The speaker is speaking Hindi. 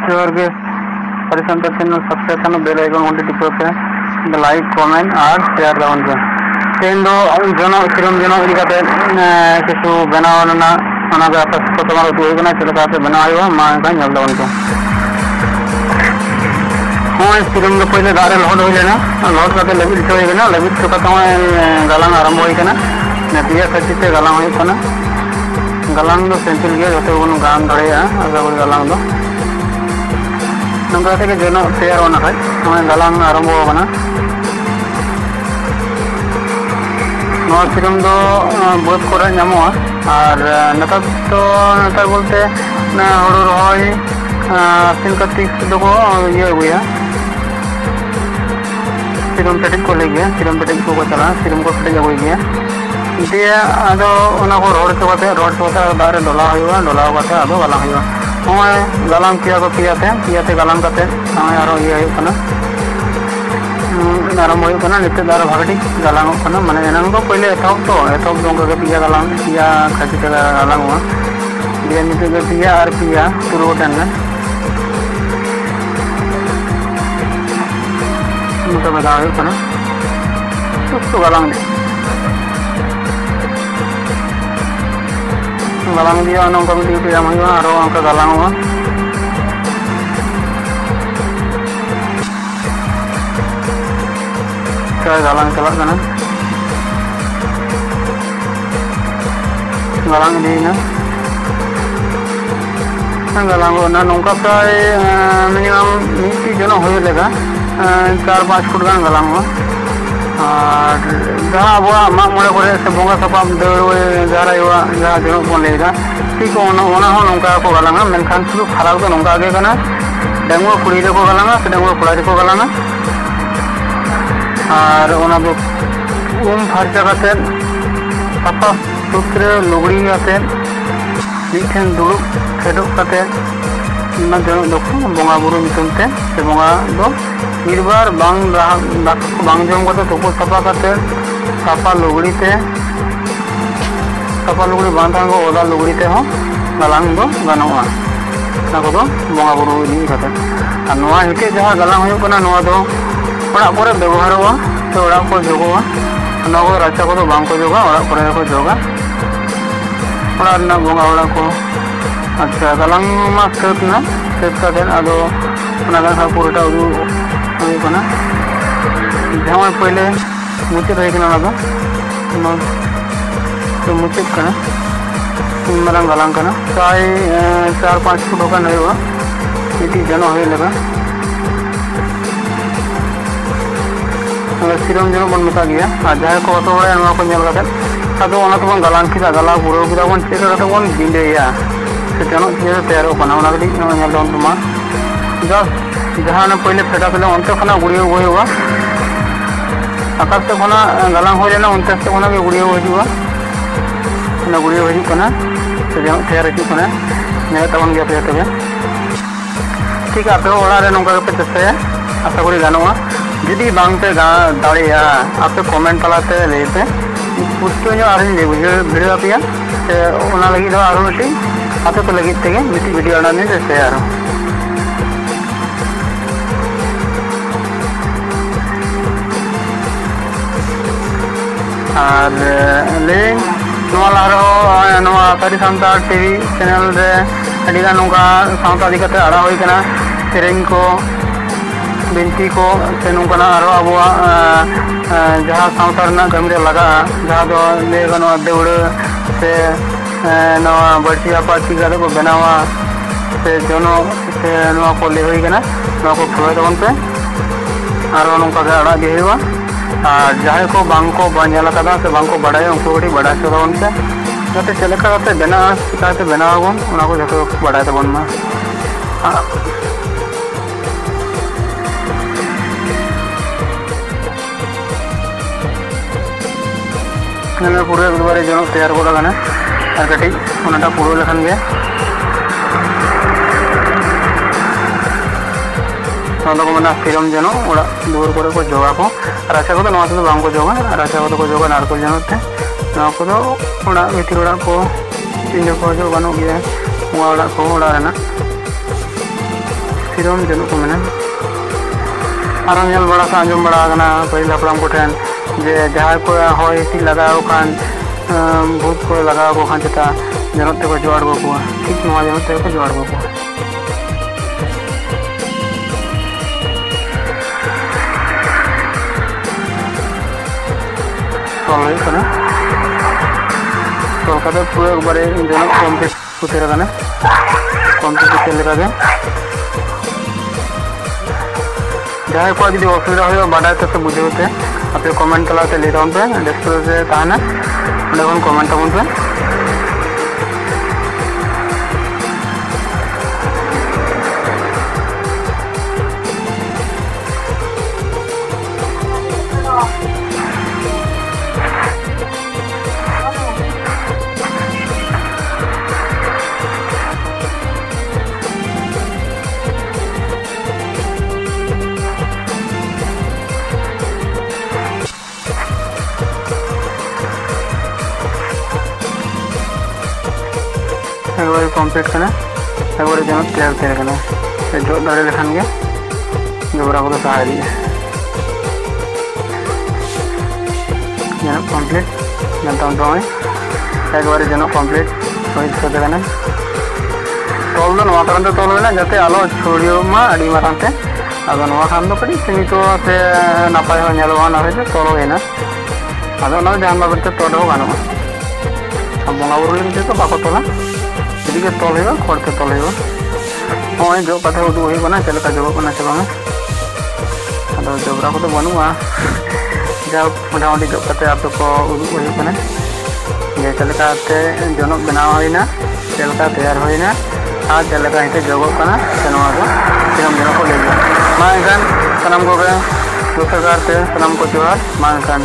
जोर के परिसंतर चैनल सब्सक्राइब बेल आइकन घंटी टिपे पे लाइक कमेंट और शेयर दावन पे तेन दो जनो सिरम जनो इदी काते किछु बनाव ना ओना के आपस को तमार उदु होइना चलका पे बनायो मा का ñal दावन पे होय सिरम के पहले दारे लहड होइले ना लहड काते लबित होइना लबित तो काते गालांग आरंभ होइना नदिया खचिते गालांग होइना गालांग दो सेंसिल गया जते बन गान दड़ेया आगा गालांग दो नंगा के जनो तैयार होना है हमें गालांग आरंभ होना नवा सिरम दो बहुत कोरा नामोआ और नतर बोलते ना हड़ो रहोय सिन कतिक दो को ये हुआ सिरम पेटिक को ले गया सिरम पेटिक को चला सिरम को पेटिक हो गया दिए आदो ओना को रोड चोते दारे डोला हुआ डोला काते आदो गालांग हुआ होय गालांग पियाते गालांग काते होय आरो ये हुना आरम्भ होना निते दार भागटी गालांग होना माने एनांग तो पहले एथॉप दो के पिया गालांग पिया खाची ते गालांग हुआ दिए निते के पिया और पिया तुरो टन मुझे बता होना तो गालांग गालांग दिया नौका ड्यूटी जाम हुआ और उनका गालांग हुआ गालांग चला गालांग दीना गालांग ना नौका प्राय मिनिमम मिट्टी जनो हो लेगा 4-5 फुट गान गालांग हुआ और जहाँ अब माग मोड़े को से बंगा सपा जहाँ जहाँ जनों बन लेगा ठीक नौका को गालांगा मेनखान शुरू फराल को नौका आगे करना डांगुआ कुड़ी को गालांगा से डांगुआ कुड़ी को गालांगा और उम फर्चा करते सफा सुथरे लुगड़ी आते मिठेन दुड़ुब फेडुब करते बंगा बुरु नितुमते से बंगा दो इरबार बांग जम करते तुपु सफा करते सफा लुगड़ी बांधान को ओदा लुगड़ी ते हो गालांग दो गानोआ ना को दो बंगा बुरु इदी करते और नोआ हिते जहां गालांग होयो कना नोआ दो ओड़ा पर व्यवहार हुआ तो ओड़ा को जोगवा ना को राचा को तो बांग को जोगा ओड़ा पर को जोगा ओड़ा ना बंगा ओड़ा को अच्छा गालांग मा सेट का देन आदो ओना गा पुरटा उदु होय कना जहां पहले मुचे रहे कना ना तो मुचे कना मरंग गालांग कना प्राय 4-5 फुट का नहीं हुआ इति जनो होय लगा सिरम जनो बन मता गया और जहां को तो बड़ा नवा को नेल काते आदो ओना तो बन गालांग किदा गाला पुरो किदा बन चेक काते बन बिंडेया से जनो ये तैयार होना ओना गडी नेल दोन तुमा जस्ट जहां पहले फेटा पहले अंत खना गुड़ियो गई हुआ आकाश से खना गालांग हो लेना अंत से खना के गुड़ियो हुआ ना गुड़ियो हजू कना से जनो तैयार हजू कना ने तबन गया पे तबे ठीक है पे ओड़ा रे नोका पे चेष्टा आशा करी गानोआ जुदी बांग पे दाड़िया आपे कमेंट तलाते लेते पुष्टो जो आरिन जे वीडियो आपिया से ओना लगी दो आरो मिटी आपे को लगी तेगे मिटी वीडियो बनाने से तैयार और ले नोआ लारो नोआ सारी सांतार टीवी चैनल रे अडिगा नोका सांता दिकते आड़ा होई कना सेरेंग को बिनती को से नोकना आरो अबुआ जहाँ सावतार ना कमी रे लगा जहाँ दो ले गनो देउड़ से नवा बर्ची अपाची गादे को बनावा से जनो से नवा को ले होई कना नवा को फलोय तबन पे आरो नोका के आड़ा दे हुआ और जहाँ को बांग को बांझला कदा से बांग को बड़ाय उनको बड़ी बड़ा से तबन पे जाते चलेका काते बना काते बनावगन ओना को जतो बड़ाय तबन मा पूरे गुरुवार जो तैयार को और कटी पूरा लेखान गया सिरम जनो ओड़ा दुआर को जोगा को राचा को बांग को जोगा राचा को जोगा नारकल जनो ते ओड़ा भीतर ओड़ा को तीन को जो गानो गया ओड़ा को ओड़ा सिरम जनुक को मेना और नेल बड़ा का आंजम बड़ा आगना पहिल हपड़ाम को ठेन जे जहां को होय ती लगाओ खान भूत को लगाओ को खान चता जनत को जोड़ को ठीक नवा जनत को जोड़ को सोल कना सोल का पूरा एक बारे जनत कंप्लीट होते रहना कंप्लीट होते लगा जहाँ को जो असुविधा हो बाडा तो बुझे अपने कमेंट तलाते ले पे डिस्प्ले से तहना अंडे कमेंट तबन पे एक बार कम्प्लीट करना एक बार जन तैयार करना जो दाड़े लेखान के जोबरा को सहाय दिए जन कम्प्लीट जनता एक बार जन कम्प्लीट करना तल दो नवा कारण तल होना जाते आलो छुड़ियो मा अड़ी मारांते आदो नवा खान दो कड़ी सीमित से नापाय हो नेलवा ना होते तल होना आदो ना जान बाबते तल हो गानो बंगा बुरु लेते तो बाको तला इदी के तल हो खड़ते तल हो नॉय जो कथा उदू होना चलका जगना से बांगा आदो जबरा को तो बनुआ जा मोटामुटी जो कते आप को उदू होना जे चलकाते जनक बनाव होना चलका तैयार होना और चलका हिते जगना से नवा को सिरम जन को ले मा एनखान सनाम को दोसर कारते सनाम को जोहार मा एनखान